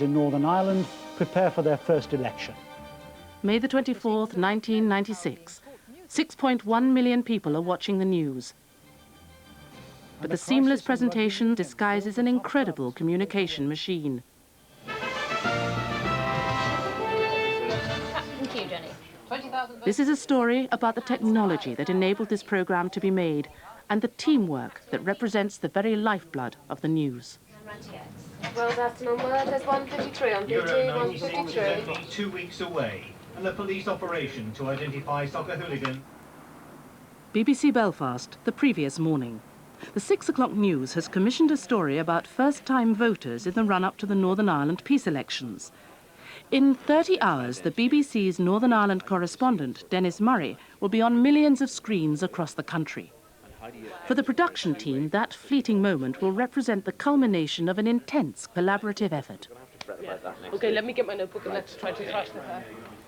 in Northern Ireland prepare for their first election. May the 24th, 1996. 6.1 million people are watching the news. But the seamless presentation disguises an incredible communication machine. Thank you, Jenny. 20,000. This is a story about the technology that enabled this programme to be made and the teamwork that represents the very lifeblood of the news. Well, that's number. There's 153 on BT, 153. Only 2 weeks away, and the police operation to identify soccer hooligan. BBC Belfast, the previous morning. The 6 o'clock news has commissioned a story about first-time voters in the run-up to the Northern Ireland peace elections. In 30 hours, the BBC's Northern Ireland correspondent, Dennis Murray, will be on millions of screens across the country. For the production team, that fleeting moment will represent the culmination of an intense collaborative effort. Yeah. OK, let me get my notebook and let's try to thrash this out.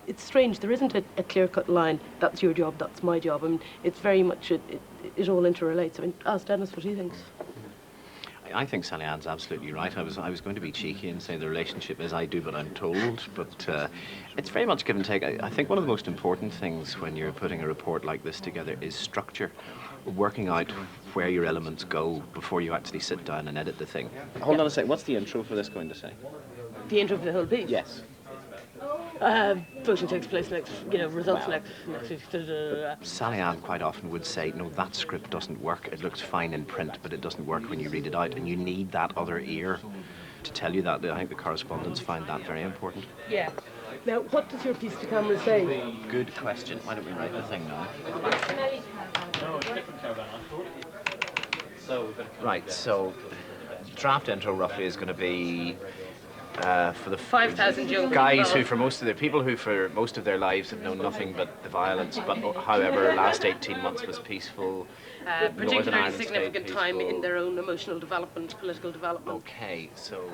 It's strange, there isn't a clear-cut line, that's your job, that's my job. I mean, it's very much, it all interrelates. I mean, ask Dennis what he thinks. I think Sally Ann's absolutely right. I was going to be cheeky and say the relationship is I do what I'm told, but it's very much give and take. I think one of the most important things when you're putting a report like this together is structure, working out where your elements go before you actually sit down and edit the thing. Hold on a second, what's the intro for this going to say? The intro for the whole piece? Yes. Voting takes place next, results next week. Sally Ann quite often would say, no, that script doesn't work. It looks fine in print, but it doesn't work when you read it out, and you need that other ear to tell you that. I think the correspondents find that very important. Yeah. Now, what does your piece to camera say? Good question. Why don't we write the thing now? Right, so draft intro roughly is going to be for the 5,000 young guys who, for most of their lives, have known nothing but the violence. But however, last 18 months was peaceful. Particularly significant time in their own emotional development, political development. Okay, so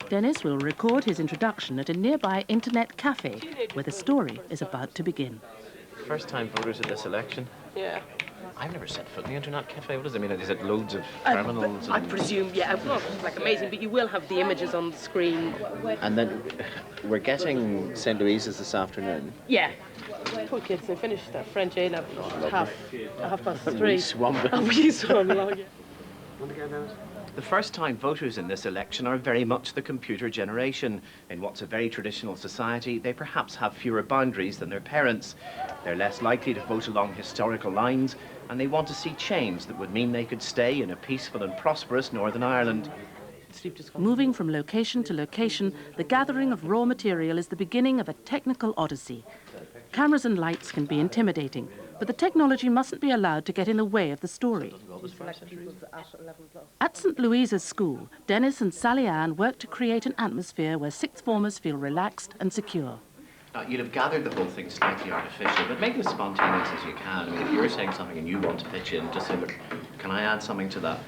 Dennis will record his introduction at a nearby internet cafe where the story is about to begin. First-time voters at this election. Yeah. I've never set foot in the internet cafe. What does it mean? Is it loads of criminals? I presume, yeah. Well, it's like amazing, but you will have the images on the screen. And then we're getting St. Louise's this afternoon. Yeah. Poor kids, they finished that French A-level at half past 3. We swum them. We swum along, yeah. The first-time voters in this election are very much the computer generation. In what's a very traditional society, they perhaps have fewer boundaries than their parents. They're less likely to vote along historical lines, and they want to see change that would mean they could stay in a peaceful and prosperous Northern Ireland. Moving from location to location, the gathering of raw material is the beginning of a technical odyssey. Cameras and lights can be intimidating, but the technology mustn't be allowed to get in the way of the story. At St. Louisa's school, Dennis and Sally Ann work to create an atmosphere where sixth formers feel relaxed and secure. You'd have gathered the whole thing slightly artificial, but make it as spontaneous as you can. I mean, if you're saying something and you want to pitch in, just say, look, can I add something to that?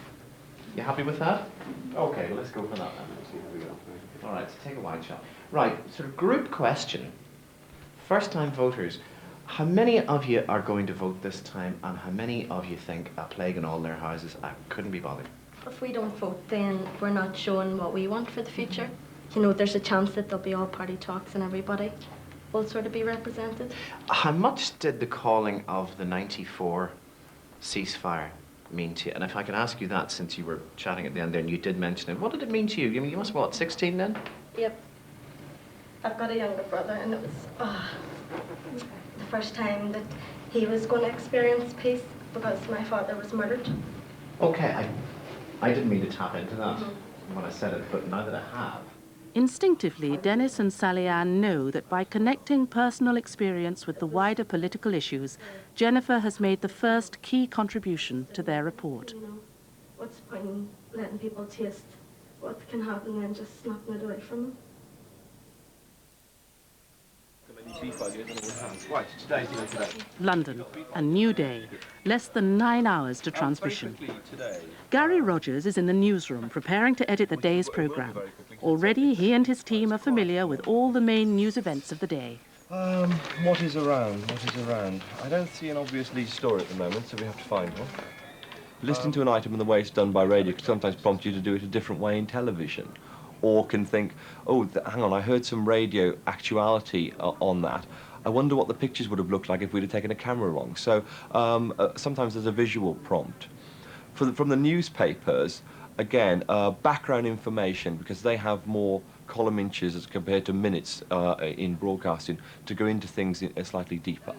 You happy with that? Okay, well, let's go for that then. Let's see how we go. All right, so take a wide shot. Right, sort of group question. First-time voters, how many of you are going to vote this time, and how many of you think a plague in all their houses, I couldn't be bothered? If we don't vote, then we're not showing what we want for the future. You know, there's a chance that there'll be all-party talks and everybody will sort of be represented. How much did the calling of the 94 ceasefire mean to you? And if I could ask you that, since you were chatting at the end there and you did mention it, what did it mean to you? I mean, you must be, what, 16 then? Yep. I've got a younger brother, and it was the first time that he was going to experience peace because my father was murdered. Okay, I didn't mean to tap into that when I said it, but now that I have. Instinctively, Dennis and Sally Ann know that by connecting personal experience with the wider political issues, Jennifer has made the first key contribution to their report. You know, what's the point in letting people taste what can happen and then just snapping it away from them? London, a new day, less than 9 hours to transmission. Gary Rogers is in the newsroom preparing to edit the day's programme. Already he and his team are familiar with all the main news events of the day. What is around? I don't see an obvious lead story at the moment, so we have to find one. Listening to an item and the way it's done by radio could sometimes prompt you to do it a different way in television. or can think, oh, hang on, I heard some radio actuality on that. I wonder what the pictures would have looked like if we'd have taken a camera along. So sometimes there's a visual prompt. From the newspapers, again, background information, because they have more column inches as compared to minutes in broadcasting, to go into things slightly deeper.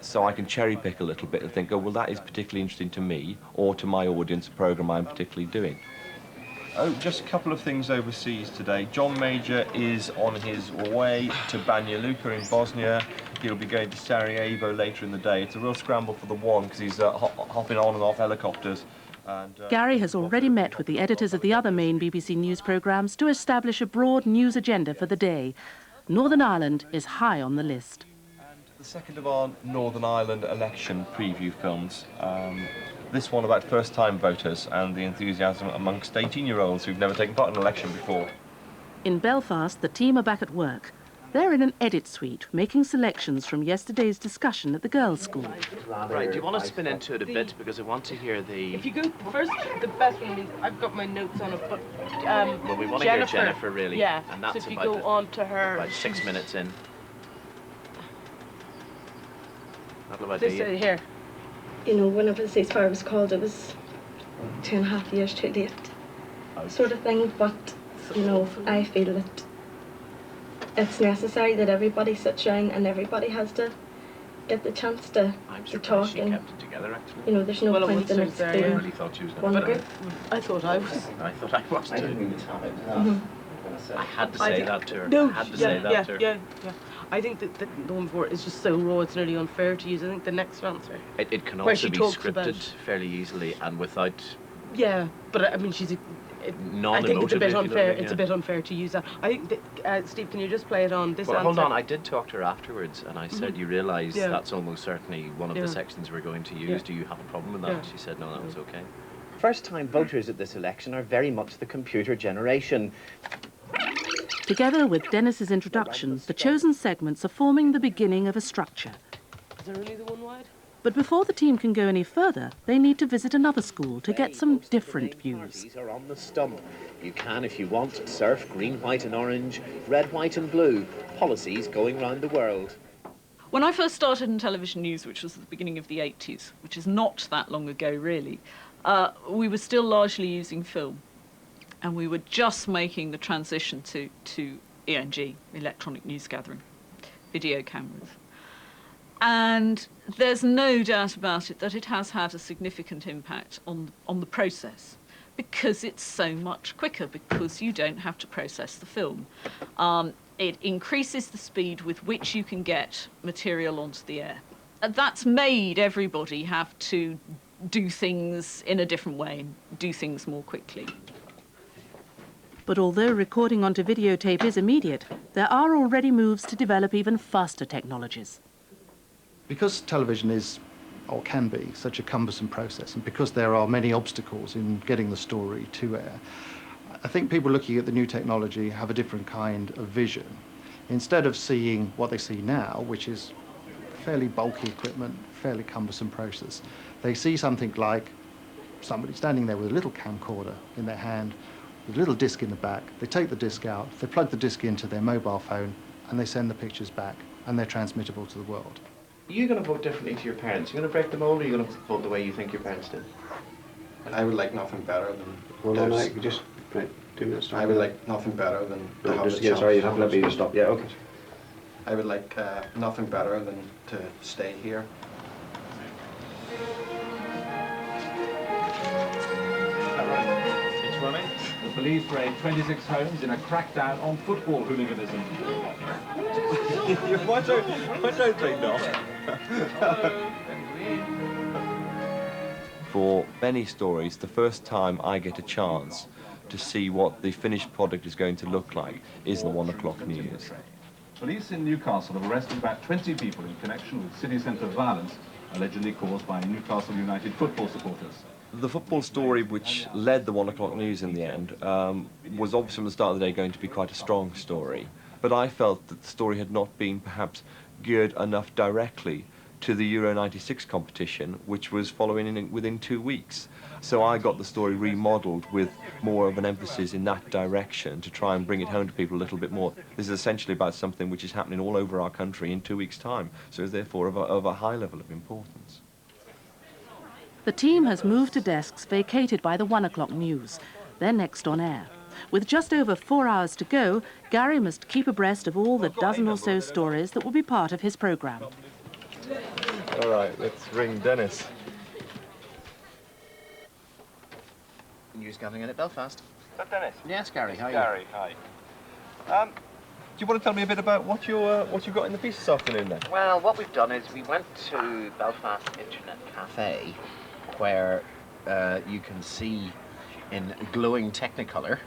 So I can cherry pick a little bit and think, oh, well, that is particularly interesting to me or to my audience, a programme I'm particularly doing. Oh, just a couple of things overseas today. John Major is on his way to Banja Luka in Bosnia. He'll be going to Sarajevo later in the day. It's a real scramble for the one because he's hopping on and off helicopters. And, Gary has already met with the editors of the other main BBC News programmes to establish a broad news agenda for the day. Northern Ireland is high on the list. The second of our Northern Ireland election preview films. This one about first-time voters and the enthusiasm amongst 18-year-olds who've never taken part in an election before. In Belfast, the team are back at work. They're in an edit suite, making selections from yesterday's discussion at the girls' school. Right, do you want to spin into it a bit, because I want to hear the... If you go first, the best one is, I've got my notes on it, but well, we want to hear Jennifer, really. Yeah, and that's so if you go on to her... About 6 minutes in. That'll about This here. You know, whenever the ceasefire was called, it was 2.5 years too late, sort of thing. But, you know, I feel that it's necessary that everybody sits down and everybody has to get the chance to talk. She and, kept it together, actually. you know, there's no point in it being I really thought she was one going to group. I thought I was. I thought I was too. Mhm. I had to say that to her. No, I had to say that to her. yeah. I think that the one before is just so raw, it's nearly unfair to use. I think the next answer. It can Where also she be talks scripted about- fairly easily and without Yeah, but I mean, she's a... I think it's a non-emotive, bit if you know what I unfair. mean, It's a yeah. bit unfair to use that. I think that, Steve, can you just play it on this Well, answer? hold on, I did talk to her afterwards and I said, you realise Yeah. that's almost certainly one of Yeah. the sections we're going to use. Yeah. Do you have a problem with that? Yeah. She said, no, that was okay. First-time voters at this election are very much the computer generation. Together with Dennis's introduction, the chosen segments are forming the beginning of a structure. Is there only the one wide? But before the team can go any further, they need to visit another school to get some Most of the different main views. parties are on the stump. You can, if you want, surf green, white and orange, red, white and blue. Policies going round the world. When I first started in television news, which was at the beginning of the 80s, which is not that long ago really, we were still largely using film. And we were just making the transition to ENG, electronic news gathering, video cameras. And there's no doubt about it that it has had a significant impact on the process, because it's so much quicker, because you don't have to process the film. It increases the speed with which you can get material onto the air. And that's made everybody have to do things in a different way and do things more quickly. But although recording onto videotape is immediate, there are already moves to develop even faster technologies. Because television is, or can be, such a cumbersome process, and because there are many obstacles in getting the story to air, I think people looking at the new technology have a different kind of vision. Instead of seeing what they see now, which is fairly bulky equipment, fairly cumbersome process, they see something like somebody standing there with a little camcorder in their hand, with a little disc in the back. They take the disc out, they plug the disc into their mobile phone, and they send the pictures back, and they're transmittable to the world. Are you going to vote differently to your parents? Are you going to break the mold, or are you going to vote the way you think your parents did? I would like nothing better than... Well, no, you just... Right, 2 minutes. I would like nothing better than... to have just, the yeah, chance sorry, you to have to let me stop. Yeah, okay. I would like nothing better than to stay here. It's running. The police raid 26 homes in a crackdown on football hooliganism. Why don't they not? For many stories, the first time I get a chance to see what the finished product is going to look like is the 1 o'clock news. Police in Newcastle have arrested about 20 people in connection with city centre violence allegedly caused by Newcastle United football supporters. The football story which led the 1 o'clock news in the end was obviously from the start of the day going to be quite a strong story, but I felt that the story had not been perhaps geared enough directly to the Euro 96 competition, which was following within 2 weeks. So I got the story remodeled with more of an emphasis in that direction to try and bring it home to people a little bit more. This is essentially about something which is happening all over our country in 2 weeks' time, so it's therefore of a high level of importance. The team has moved to desks vacated by the 1 o'clock news. They're next on air. With just over 4 hours to go, Gary must keep abreast of all the dozen or so stories that will be part of his programme. All right, let's ring Dennis. News gathering in at Belfast. Is that Dennis? Yes, Gary, how are you? Gary, hi. Do you want to tell me a bit about what you got in the piece this afternoon then? Well, what we've done is we went to Belfast Internet Cafe, where you can see in glowing Technicolor.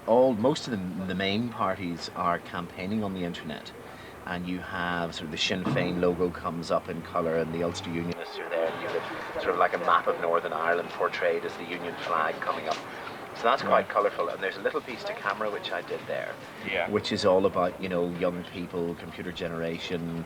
Most of the main parties are campaigning on the internet, and you have sort of the Sinn Féin logo comes up in colour, and the Ulster Unionists are there, and you have sort of like a map of Northern Ireland portrayed as the Union flag coming up. So that's quite colourful, and there's a little piece to camera which I did there, which is all about, you know, young people, computer generation,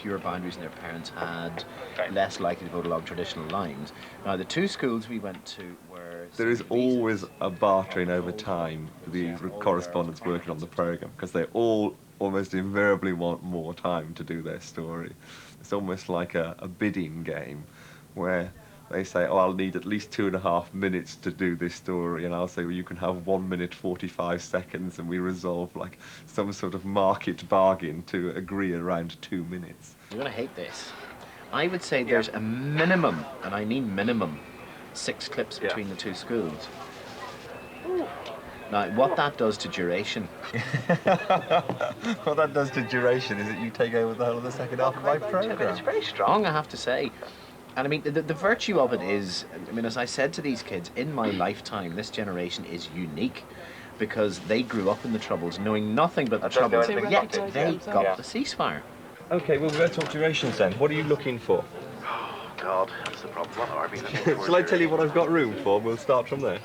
fewer boundaries than their parents had, less likely to vote along traditional lines. Now, the 2 schools we went to were... There is always a bartering over time for the correspondents working on the programme, because they all almost invariably want more time to do their story. It's almost like a bidding game where they say, oh, I'll need at least 2.5 minutes to do this story, and I'll say, well, you can have 1 minute 45 seconds, and we resolve like some sort of market bargain to agree around 2 minutes. You're going to hate this. I would say there's a minimum, and I mean minimum, 6 clips between the 2 schools. Now, what that does to duration... What that does to duration is that you take over the whole of the second half of my programme. It's very strong, I have to say. And I mean, the virtue of it is, I mean, as I said to these kids, in my lifetime, this generation is unique because they grew up in the Troubles, knowing nothing but the Troubles, yet they got the ceasefire. OK, well, we're going to talk durations then. What are you looking for? Oh, God, that's the problem. What are we looking for? Shall I tell you what I've got room for? We'll start from there.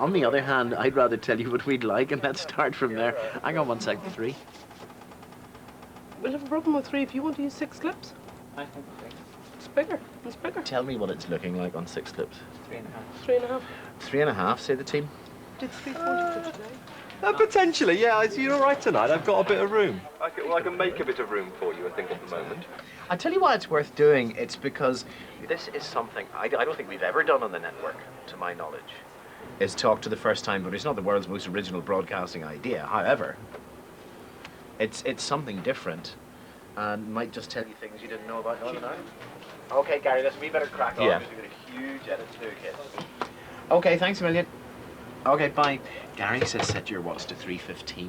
On the other hand, I'd rather tell you what we'd like, and let's start from there. Hang on 1 second, 3. We'll have a problem with 3 if you want to use 6 clips. I think it's bigger. It's bigger. Tell me what it's looking like on 6 clips. 3.5. 3.5, say the team. Did 3.40 clips today? Potentially, yeah. You're all right tonight. I've got a bit of room. I can make a bit of room for you, I think, at the moment. I tell you why it's worth doing. It's because this is something I don't think we've ever done on the network, to my knowledge, is talk to the first time, but it's not the world's most original broadcasting idea. However, it's something different, and might just tell you things you didn't know about Northern Ireland. Okay, Gary, listen, we better crack on. Yeah. We've got a huge edit to do, kid. Okay, thanks a million. Okay, bye. Gary says set your watch to 3:15,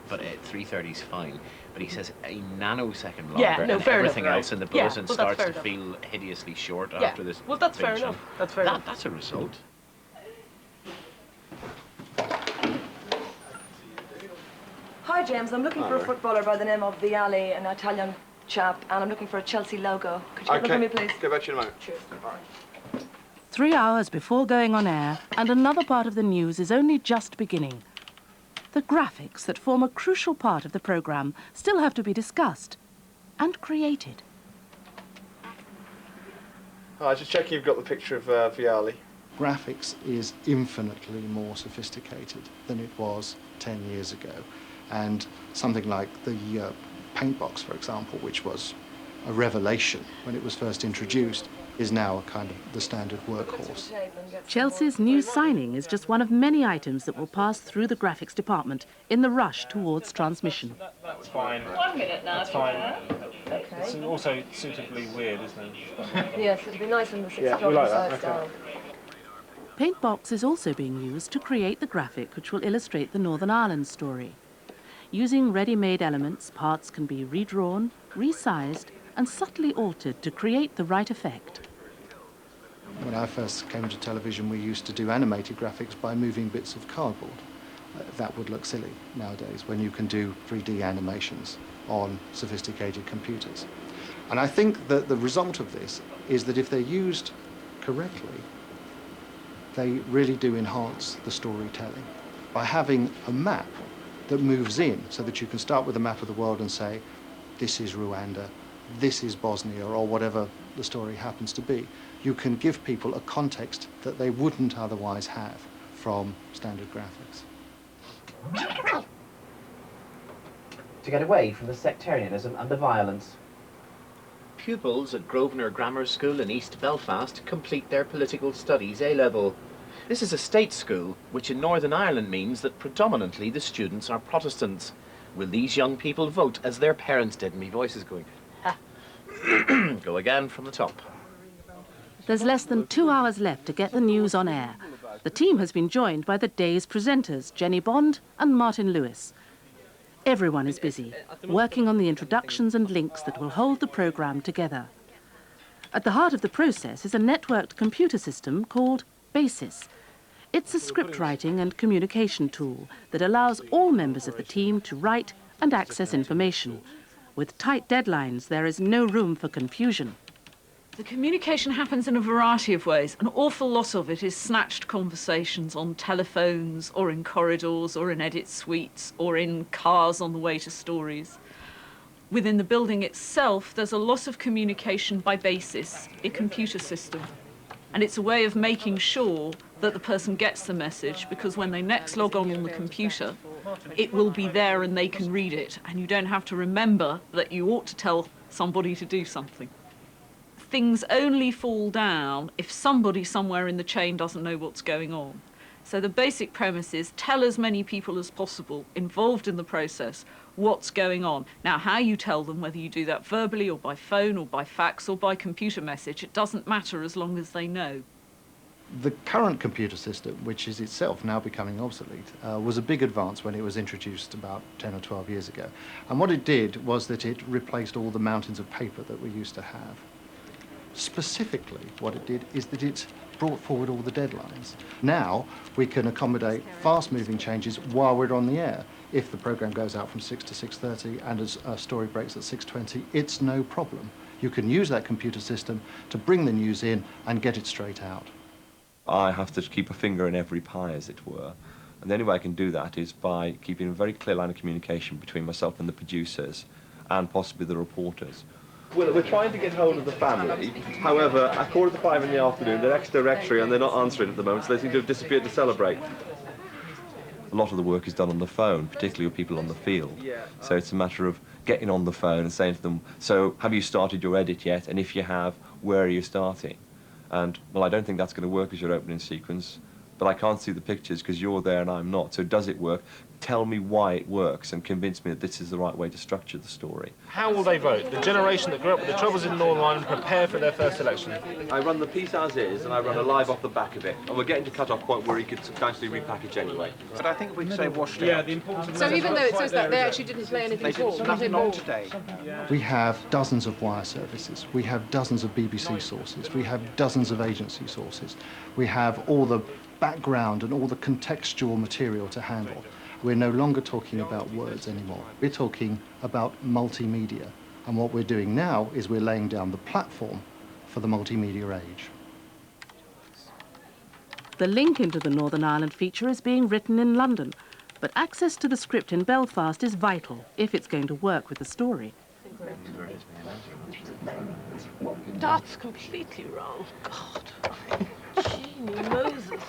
but 3:30's fine. But he says a nanosecond longer, and everything else in the bulletin starts to feel hideously short after this. Well, that's big fair chunk. enough. That's fair enough. That's a result. Hi, James. I'm looking for a footballer by the name of Vialli, an Italian chap, and I'm looking for a Chelsea logo. Could you get one for me, please? Get back to you in a moment. Cheers. All right. 3 hours before going on air, and another part of the news is only just beginning. The graphics that form a crucial part of the programme still have to be discussed and created. Hi, just checking you've got the picture of Vialli. Graphics is infinitely more sophisticated than it was 10 years ago. And something like the paint box, for example, which was a revelation when it was first introduced, is now kind of the standard workhorse. Chelsea's new signing is just one of many items that will pass through the graphics department in the rush towards transmission. That's fine. 1 minute now. That's fine. Okay. It's also suitably weird, isn't it? Yes, it'd be nice in the 6 Yeah, o'clock we like side that. style. Paintbox is also being used to create the graphic which will illustrate the Northern Ireland story. Using ready-made elements, parts can be redrawn, resized, and subtly altered to create the right effect. When I first came to television, we used to do animated graphics by moving bits of cardboard. That would look silly nowadays when you can do 3D animations on sophisticated computers. And I think that the result of this is that if they're used correctly, they really do enhance the storytelling. By having a map that moves in so that you can start with a map of the world and say, this is Rwanda, this is Bosnia, or whatever the story happens to be. You can give people a context that they wouldn't otherwise have from standard graphics. To get away from the sectarianism and the violence. Pupils at Grosvenor Grammar School in East Belfast complete their political studies A-level. This is a state school, which in Northern Ireland means that predominantly the students are Protestants. Will these young people vote as their parents did? My voice is going. Go again from the top. There's less than 2 hours left to get the news on air. The team has been joined by the day's presenters, Jenny Bond and Martin Lewis. Everyone is busy, working on the introductions and links that will hold the programme together. At the heart of the process is a networked computer system called BASIS. It's a script writing and communication tool that allows all members of the team to write and access information. With tight deadlines, there is no room for confusion. The communication happens in a variety of ways. An awful lot of it is snatched conversations on telephones or in corridors or in edit suites or in cars on the way to stories. Within the building itself, there's a lot of communication by BASIS, a computer system. And it's a way of making sure that the person gets the message, because when they next log on the computer, it will be there and they can read it. And you don't have to remember that you ought to tell somebody to do something. Things only fall down if somebody somewhere in the chain doesn't know what's going on. So the basic premise is tell as many people as possible involved in the process what's going on. Now, how you tell them, whether you do that verbally or by phone or by fax or by computer message, it doesn't matter as long as they know. The current computer system, which is itself now becoming obsolete, was a big advance when it was introduced about 10 or 12 years ago. And what it did was that it replaced all the mountains of paper that we used to have. Specifically, what it did is that it brought forward all the deadlines. Now, we can accommodate fast-moving changes while we're on the air. If the programme goes out from 6 to 6:30 and a story breaks at 6:20, it's no problem. You can use that computer system to bring the news in and get it straight out. I have to keep a finger in every pie, as it were. And the only way I can do that is by keeping a very clear line of communication between myself and the producers and possibly the reporters. Well, we're trying to get hold of the family. However, at 5:15 in the afternoon, they're ex-directory and they're not answering at the moment, so they seem to have disappeared to celebrate. A lot of the work is done on the phone, particularly with people on the field. So it's a matter of getting on the phone and saying to them, so have you started your edit yet? And if you have, where are you starting? And, well, I don't think that's going to work as your opening sequence, but I can't see the pictures because you're there and I'm not. So does it work? Tell me why it works and convince me that this is the right way to structure the story. How will they vote? The generation that grew up with the Troubles in Northern Ireland prepare for their first election. I run the piece as is, and I run a live off the back of it. And we're getting to cut-off point where he could substantially repackage anyway. But I think we could say washed Yeah, out. the importance. So even though it says that, they actually didn't play anything They at all? did Nothing not today. We have dozens of wire services. We have dozens of BBC sources. We have dozens of agency sources. We have all the background and all the contextual material to handle. We're no longer talking about words anymore. We're talking about multimedia. And what we're doing now is we're laying down the platform for the multimedia age. The link into the Northern Ireland feature is being written in London, but access to the script in Belfast is vital if it's going to work with the story. That's completely wrong. God. Genie Moses.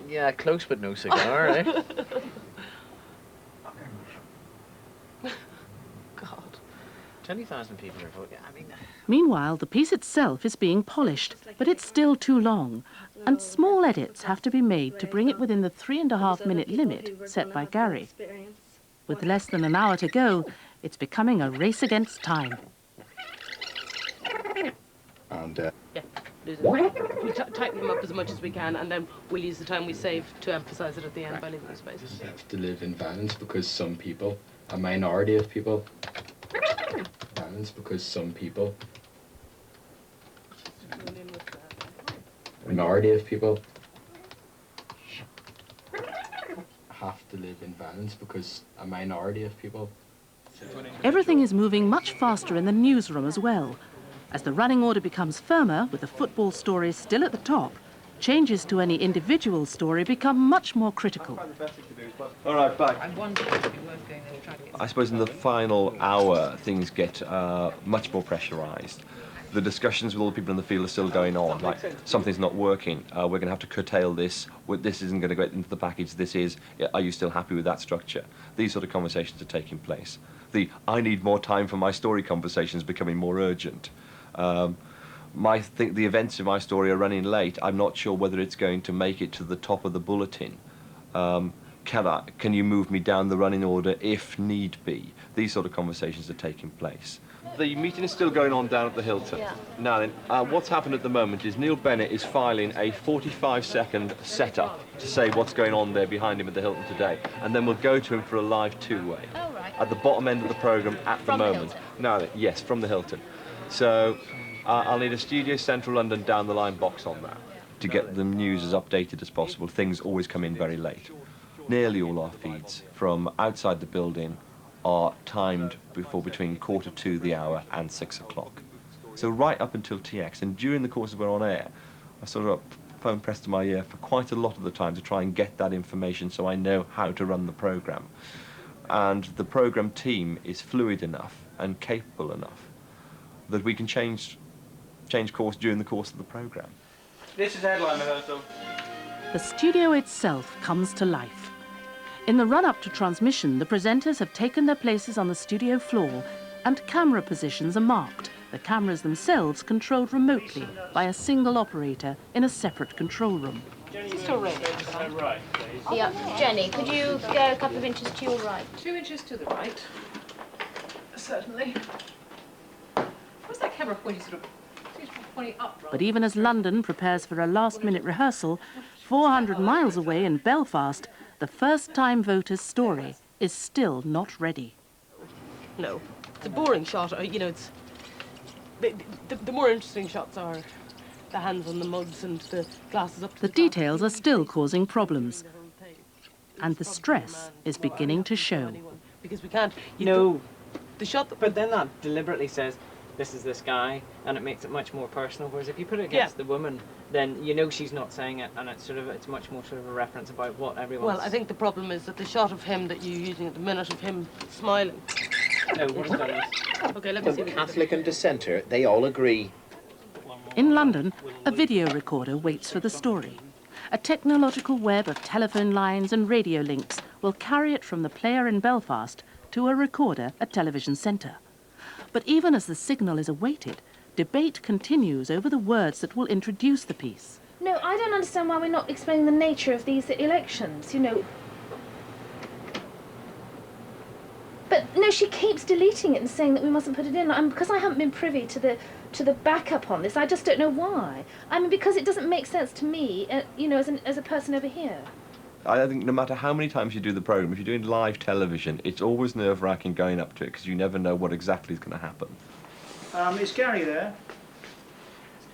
Yeah, close but no cigar, eh? God. 20,000 people are voting. I mean, Meanwhile, the piece itself is being polished, but it's still too long, and small edits have to be made to bring it within the 3.5-minute limit set by Gary. With less than an hour to go, it's becoming a race against time. And Yeah, lose it. We'll tighten them up as much as we can, and then we'll use the time we save to emphasise it at the end by leaving the space. Have to live in violence because some people, a minority of people, violence because some people, minority of people have to live in violence because a minority of people. Everything is moving much faster in the newsroom as well. As the running order becomes firmer, with the football stories still at the top, changes to any individual story become much more critical. All right, back. I wonder if it'd be worth going there and trying to get I suppose in the final hour, things get much more pressurised. The discussions with all the people in the field are still going on, like something's not working, we're going to have to curtail this, this isn't going to go into the package, this is, are you still happy with that structure? These sort of conversations are taking place. The I need more time for my story conversation is becoming more urgent. The events in my story are running late. I'm not sure whether it's going to make it to the top of the bulletin. Can you move me down the running order if need be? These sort of conversations are taking place. The meeting is still going on down at the Hilton. Yeah. Now then, what's happened at the moment is Neil Bennett is filing a 45-second setup to say what's going on there behind him at the Hilton today, and then we'll go to him for a live two-way at the bottom end of the programme at the moment. Now then, yes, from the Hilton. So I'll need a Studio Central London down the line box on that to get the news as updated as possible. Things always come in very late. Nearly all our feeds from outside the building are timed between 1/4 the hour and 6 o'clock. So right up until TX, and during the course of we're on air, I sort of phone pressed to my ear for quite a lot of the time to try and get that information so I know how to run the programme. And the programme team is fluid enough and capable enough that we can change course during the course of the programme. This is headline rehearsal. The studio itself comes to life. In the run-up to transmission, the presenters have taken their places on the studio floor and camera positions are marked. The cameras themselves controlled remotely by a single operator in a separate control room. Yeah, Jenny, could you go a couple of inches to your right? 2 inches to the right. Certainly. What's that camera pointing sort of? Seems to be pointing up, right? But even as London prepares for a last-minute rehearsal, 400 miles away in Belfast, the first-time voters' story is still not ready. No, it's a boring shot. You know, it's the more interesting shots are the hands on the mugs and the glasses up to The details are still causing problems, and the stress is beginning to show. because we can't. No, the shot. But then that deliberately says this is this guy, and it makes it much more personal. Whereas if you put it against the woman, then you know she's not saying it, and it's much more sort of a reference about what everyone. Well, I think the problem is that the shot of him that you're using at the minute of him smiling. No, what is that? Okay, let me see. Catholic and dissenter, they all agree. In London, a video recorder waits for the story. A technological web of telephone lines and radio links will carry it from the player in Belfast to a recorder at Television Centre. But even as the signal is awaited, debate continues over the words that will introduce the piece. No, I don't understand why we're not explaining the nature of these elections, you know. But no, she keeps deleting it and saying that we mustn't put it in. And because I haven't been privy to the backup on this, I just don't know why. I mean, because it doesn't make sense to me, you know, as a person over here. I think no matter how many times you do the programme, if you're doing live television, it's always nerve-wracking going up to it because you never know what exactly is going to happen. Is Gary there?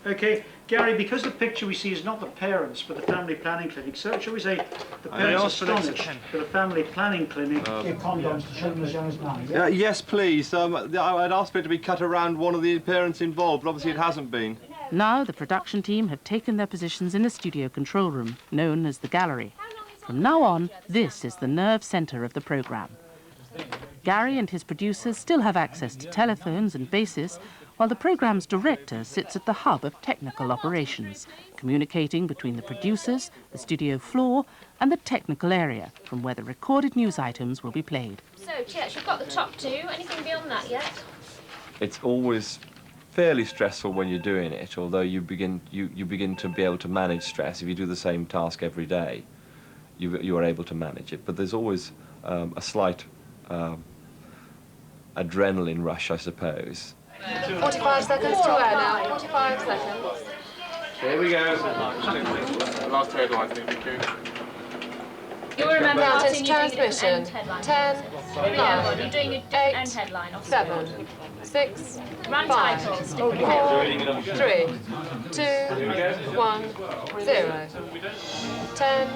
Okay, Gary, because the picture we see is not the parents, but the family planning clinic, so shall we say the parents astonished for the family planning clinic. Condoms to children as young as 9. Yes, please. I'd asked for it to be cut around one of the parents involved, but obviously it hasn't been. Now the production team have taken their positions in a studio control room, known as the gallery. From now on, this is the nerve centre of the programme. Gary and his producers still have access to telephones and bases, while the programme's director sits at the hub of technical operations, communicating between the producers, the studio floor, and the technical area, from where the recorded news items will be played. So, Chet, you've got the top 2. Anything beyond that yet? It's always fairly stressful when you're doing it, although you begin to be able to manage stress. If you do the same task every day, you are able to manage it. But there's always a slight adrenaline rush, I suppose. 45 seconds to air now. 45 seconds. Here we go. Last headline, thank you. You'll remember Now Martin, it's you're doing transmission. your own headline. 10, Here we go, 9, you're doing your 8, own headline. Off 7, 6, Run 5, titles. 4, 3, 2, 1, 0. 10,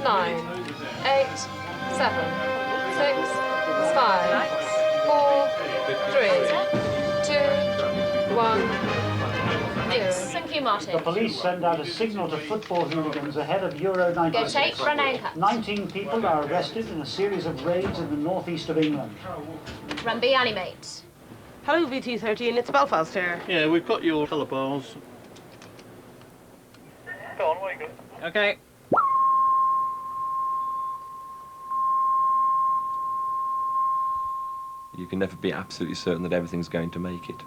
9, 8, 7, 6, 5, 4, 3, 2, 1. Mix. Thank you, Martin. The police send out a signal to football hooligans ahead of Euro 96. Go tape, run anchor. 19 people are arrested in a series of raids in the northeast of England. Run B, animate. Hello, VT13, it's Belfast here. Yeah, we've got your colour bars. Go on, where you go? Okay. You can never be absolutely certain that everything's going to make it.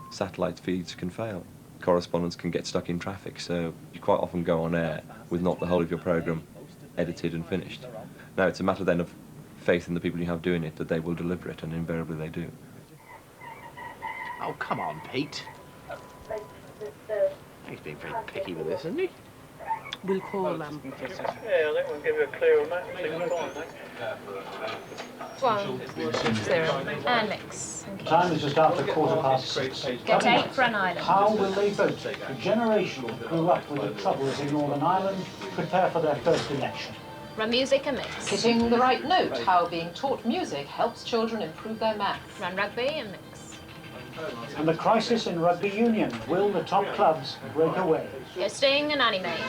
Satellite feeds can fail. Correspondents can get stuck in traffic, so you quite often go on air with not the whole of your programme edited and finished. Now, it's a matter then of faith in the people you have doing it, that they will deliver it, and invariably they do. Oh, come on, Pete. He's being very picky with this, isn't he? We'll call them. Yeah, I think we'll give you a clearer map. One, zero, and mix. Time is just after 6:15. Go tape, run Island. How will they vote? The generation that grew up with the Troubles in Northern Ireland prepare for their first election. Run music and mix. Hitting the right note, how being taught music helps children improve their maths. Run rugby and mix. And the crisis in rugby union. Will the top clubs break away? Go sting and animate.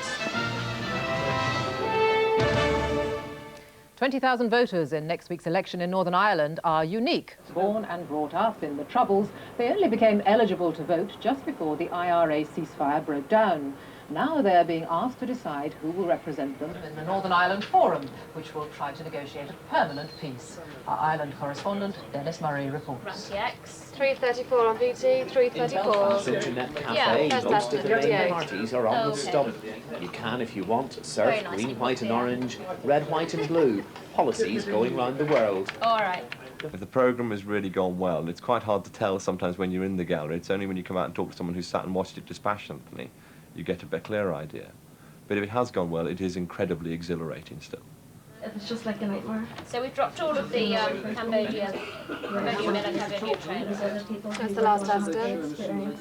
20,000 voters in next week's election in Northern Ireland are unique. Born and brought up in the Troubles, they only became eligible to vote just before the IRA ceasefire broke down. Now they're being asked to decide who will represent them in the Northern Ireland Forum, which will try to negotiate a permanent peace. Our Ireland correspondent, Dennis Murray, reports. X. 334 on BT, 334. This internet cafe, most of the main parties are on the stump. You can, if you want, surf Very nice. green, white and orange, red, white and blue. Policies going round the world. All right. If the programme has really gone well, and it's quite hard to tell sometimes when you're in the gallery, it's only when you come out and talk to someone who's sat and watched it dispassionately, you get a bit clearer idea. But if it has gone well, it is incredibly exhilarating still. It's just like a nightmare. So we've dropped all of the Cambodia men and Cambodia trailers. That's the last test done.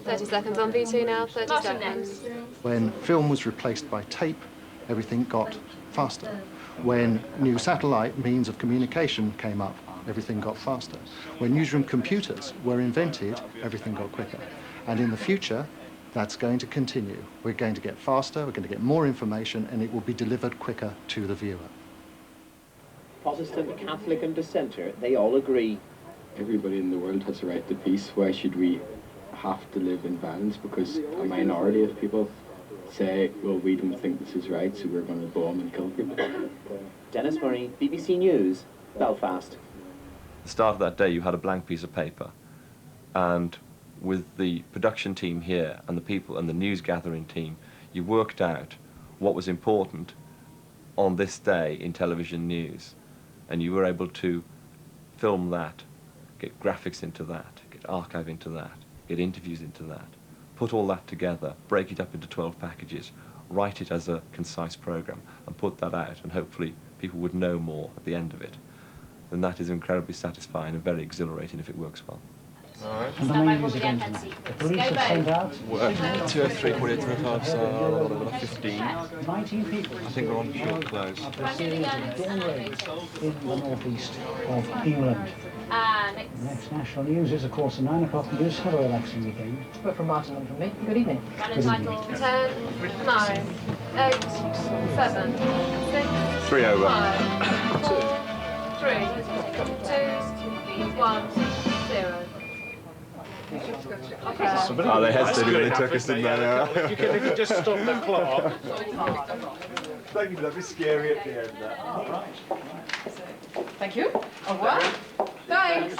30 seconds on BT now, 30 Martin seconds. When film was replaced by tape, everything got faster. When new satellite means of communication came up, everything got faster. When newsroom computers were invented, everything got quicker. And in the future, that's going to continue. We're going to get faster, we're going to get more information, and it will be delivered quicker to the viewer. Protestant, Catholic and dissenter, they all agree. Everybody in the world has a right to peace. Why should we have to live in violence? Because a minority of people say, well, we don't think this is right, so we're going to bomb and kill people. Dennis Murray, BBC News, Belfast. At the start of that day, you had a blank piece of paper, and with the production team here and the people and the news gathering team, you worked out what was important on this day in television news, and you were able to film that, get graphics into that, get archive into that, get interviews into that, put all that together, break it up into 12 packages, write it as a concise program, and put that out, and hopefully people would know more at the end of it. And that is incredibly satisfying and very exhilarating if it works well. And the main news again tonight. The police have sent out 2 3 quarter 25 15. 19 people. I think we're on short close. After a series of dawn raids in the northeast of England. The next national news is, of course, the 9 o'clock news. Hello, Alexa again. But from Martin and from me, good evening. Good evening. 10, 9, 8, 7, 6, 3 over. 5, 4, 3, 2, 1, 0. Oh, they hesitated when they took us, didn't they? You can just stop the clock. Thank you, that'd be scary at the end. Thank you. Au revoir. Thanks.